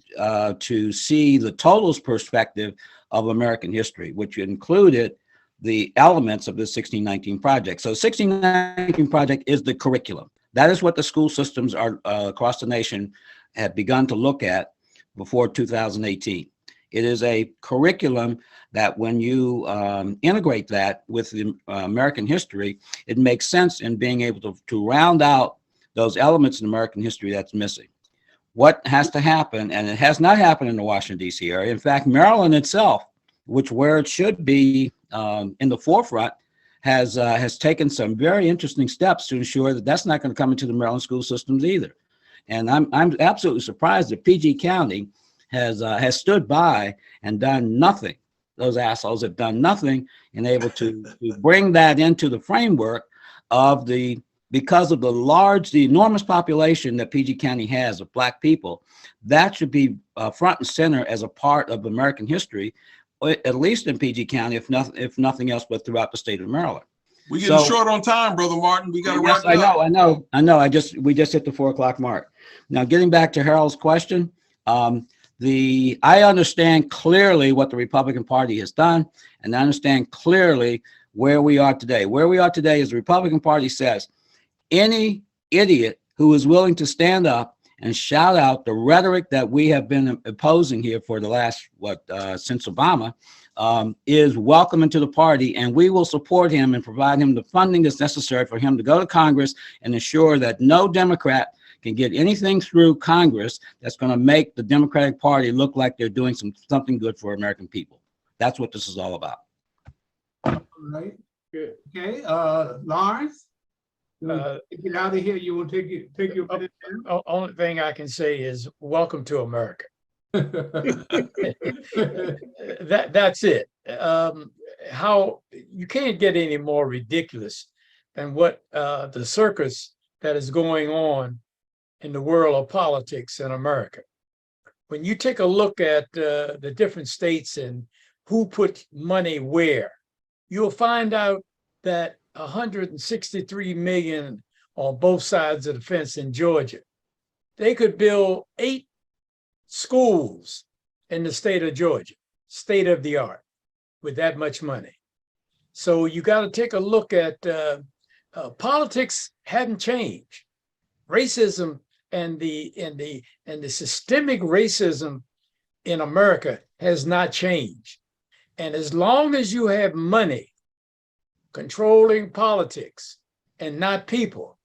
[SPEAKER 9] see the total's perspective of American history, which included the elements of the 1619 Project. So 1619 Project is the curriculum. That is what the school systems are across the nation have begun to look at before 2018. It is a curriculum that when you integrate that with the American history, it makes sense in being able to round out those elements in American history that's missing. What has to happen, and it has not happened in the Washington, D.C. area. In fact, Maryland itself, where it should be in the forefront, has taken some very interesting steps to ensure that that's not going to come into the Maryland school systems either. And I'm absolutely surprised that PG County has stood by and done nothing. Those assholes have done nothing and able to bring that into the framework of because of the enormous population that PG County has of Black people. That should be front and center as a part of American history, at least in PG County, if nothing else, but throughout the state of Maryland.
[SPEAKER 7] We're getting short on time, Brother Martin. We got to wrap it up.
[SPEAKER 9] I know. We just hit the 4 o'clock mark. Now, getting back to Harold's question, I understand clearly what the Republican Party has done, and I understand clearly where we are today. Where we are today is the Republican Party says any idiot who is willing to stand up and shout out the rhetoric that we have been opposing here for the last, since Obama, is welcome into the party, and we will support him and provide him the funding that's necessary for him to go to Congress and ensure that no Democrat can get anything through Congress that's going to make the Democratic Party look like they're doing something good for American people. That's what this is all about.
[SPEAKER 8] All right. Good. Okay. Lawrence, get out of here. You want to take your minute?
[SPEAKER 10] Only thing I can say is welcome to America. That's it. How you can't get any more ridiculous than what the circus that is going on in the world of politics in America. When you take a look at the different states and who put money where, you'll find out that 163 million on both sides of the fence in Georgia. They could build 8 schools in the state of Georgia, state of the art, with that much money. So you got to take a look at politics hadn't changed. Racism and the systemic racism in America has not changed. And as long as you have money controlling politics and not people,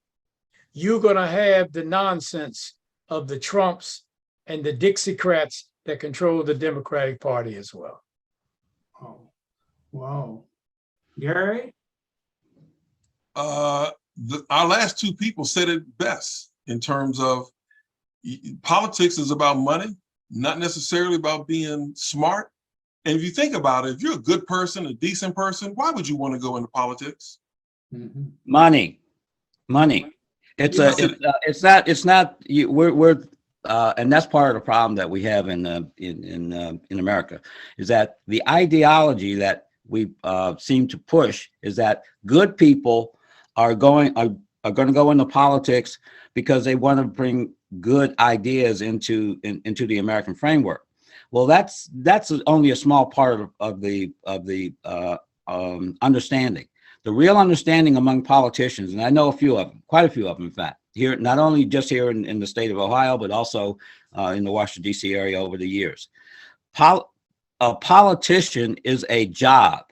[SPEAKER 10] you're going to have the nonsense of the Trumps and the Dixiecrats that control the Democratic Party as well.
[SPEAKER 8] Oh, wow. Gary?
[SPEAKER 7] Our last 2 people said it best in terms of politics is about money, not necessarily about being smart. And if you think about it, if you're a good person, a decent person, why would you want to go into politics?
[SPEAKER 8] Mm-hmm.
[SPEAKER 9] Money. It's not. And that's part of the problem that we have in America, is that the ideology that we seem to push is that good people are going to go into politics because they want to bring good ideas into the American framework. Well, that's only a small part of the understanding. The real understanding among politicians, and I know quite a few of them, in fact, here, not only just here in the state of Ohio, but also in the Washington, D.C. area over the years. A politician is a job.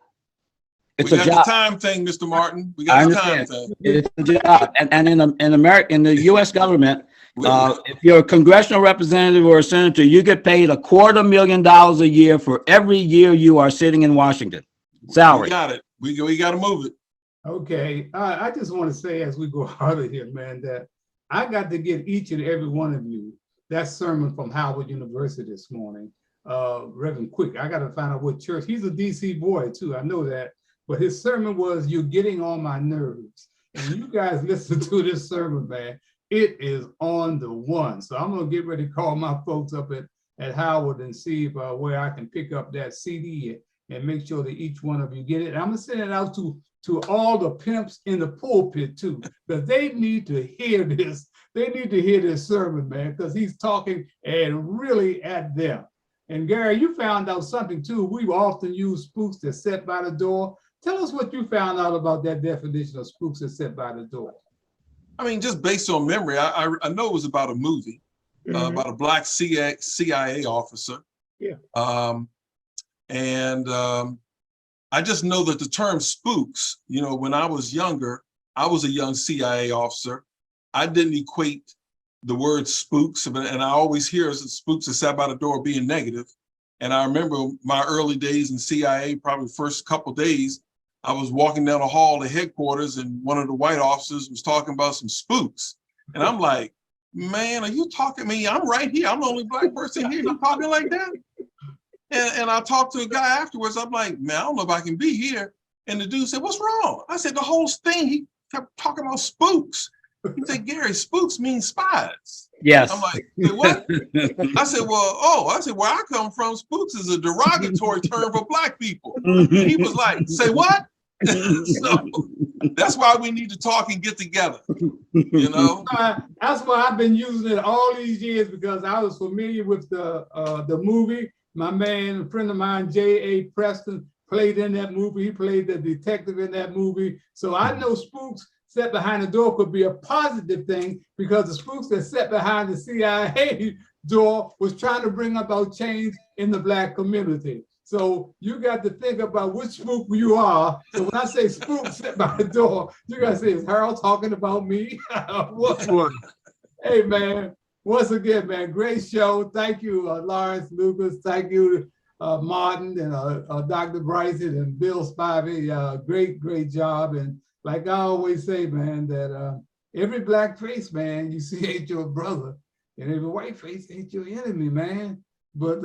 [SPEAKER 7] We got the time thing, Mr. Martin. We got the time thing.
[SPEAKER 9] It's a job, and in America, in the U.S. government, If you're a congressional representative or a senator, you get paid $250,000 a year for every year you are sitting in Washington. Salary.
[SPEAKER 7] We got it. We got to move it.
[SPEAKER 8] Okay, I just want to say as we go out of here, man, that I got to get each and every one of you that sermon from Howard University this morning. Reverend Quick, I got to find out what church. He's a DC boy too, I know that. But his sermon was, "You're getting on my nerves." And you guys listen to this sermon, man. It is on the one. So I'm going to get ready to call my folks up at Howard and see if, where I can pick up that CD and make sure that each one of you get it. And I'm going to send it out to all the pimps in the pulpit too, because they need to hear this. They need to hear this sermon, man, because he's talking and really at them. And Gary, you found out something too. We often use spooks that sit by the door. Tell us what you found out about that definition of spooks that sit by the door.
[SPEAKER 7] I mean, just based on memory, I know it was about a movie, about a black CIA officer.
[SPEAKER 12] Yeah.
[SPEAKER 7] I just know that the term spooks, you know, when I was younger, I was a young CIA officer. I didn't equate the word spooks, and I always hear spooks that sat by the door being negative. And I remember my early days in CIA, probably the first couple of days, I was walking down the hall to headquarters and one of the white officers was talking about some spooks. And I'm like, man, are you talking to me? I'm right here. I'm the only black person here. You talking like that? And I talked to a guy afterwards. I'm like, man, I don't know if I can be here. And the dude said, what's wrong? I said, the whole thing, he kept talking about spooks. He said, Gary, spooks mean spies.
[SPEAKER 9] Yes.
[SPEAKER 7] I'm like, what? I said, where I come from, spooks is a derogatory term for black people. He was like, say what? So that's why we need to talk and get together, you know?
[SPEAKER 8] That's why I've been using it all these years, because I was familiar with the movie. My man, a friend of mine, J.A. Preston, played in that movie. He played the detective in that movie. So I know spooks set behind the door could be a positive thing, because the spooks that sat behind the CIA door was trying to bring about change in the black community. So you got to think about which spook you are. So when I say spook set by the door, you got to say, is Harold talking about me? Hey, man, once again, man, great show. Thank you, Lawrence Lucas. Thank you, Martin and Dr. Bryson and Bill Spivey. Great job. And like I always say, man, that every black face, man, you see ain't your brother, and every white face ain't your enemy, man. But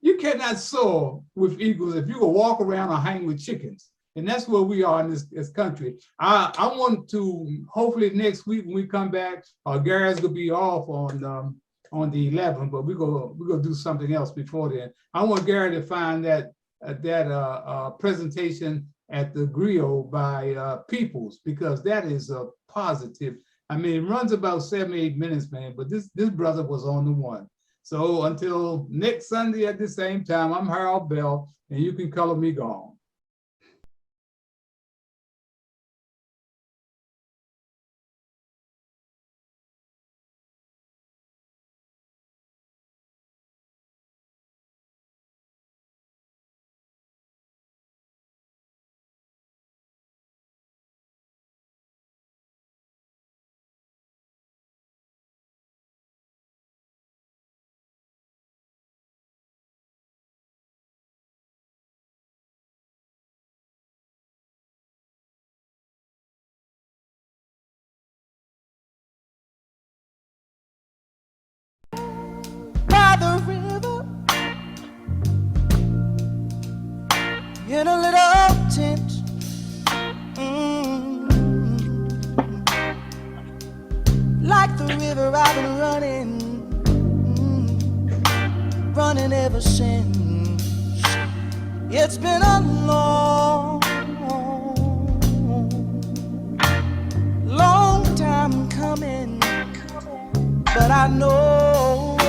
[SPEAKER 8] you cannot soar with eagles if you go walk around or hang with chickens. And that's where we are in this country. I want to, hopefully next week when we come back, Gary's gonna be off on the 11th, but we're gonna do something else before then. I want Gary to find that presentation at the griot by Peoples, because that is a positive. I mean, it runs about 7-8 minutes, man, but this brother was on the one. So until next Sunday at the same time, I'm Harold Bell, and you can color me gone.
[SPEAKER 2] By the river, in a little tent, like the river I've been running ever since. It's been a long time coming, but I know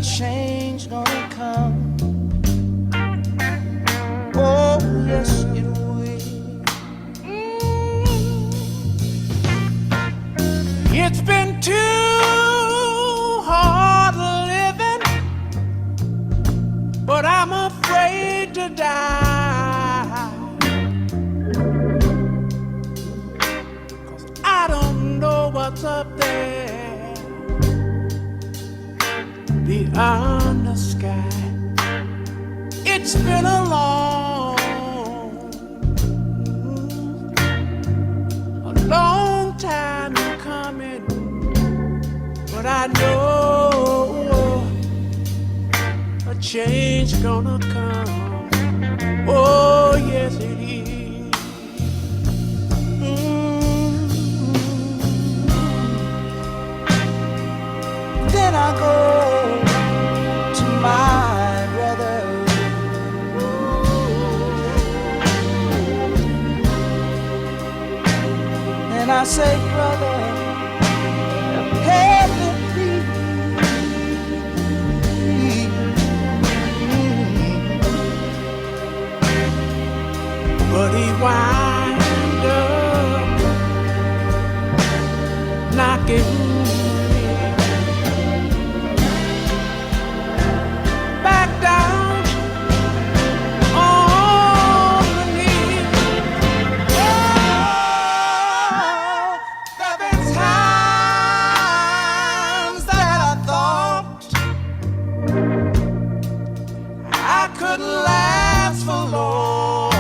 [SPEAKER 2] change gonna come. Oh, yes, it will. It's been too hard living, but I'm afraid to die. 'Cause I don't know what's up on the sky. It's been a long time coming, but I know a change gonna come. Oh, yes, it is. Then I go to my brother. And I say, brother, help me please. But he wind up knocking me back down on the knee. There've been times that I thought I couldn't last for long,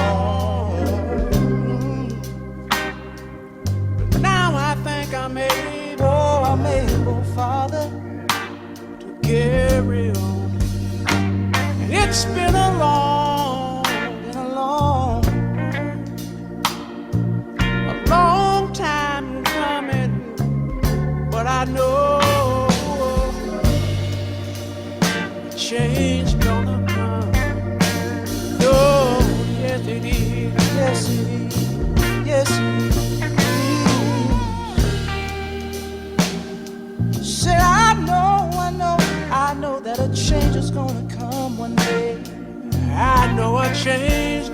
[SPEAKER 2] but now I think I'm able, Father, to carry on. And it's been a long time coming, but I know a change gonna come. Oh, yes it is. Yes it is. Yes it is. Say I know that a change is gonna come one day. I know a change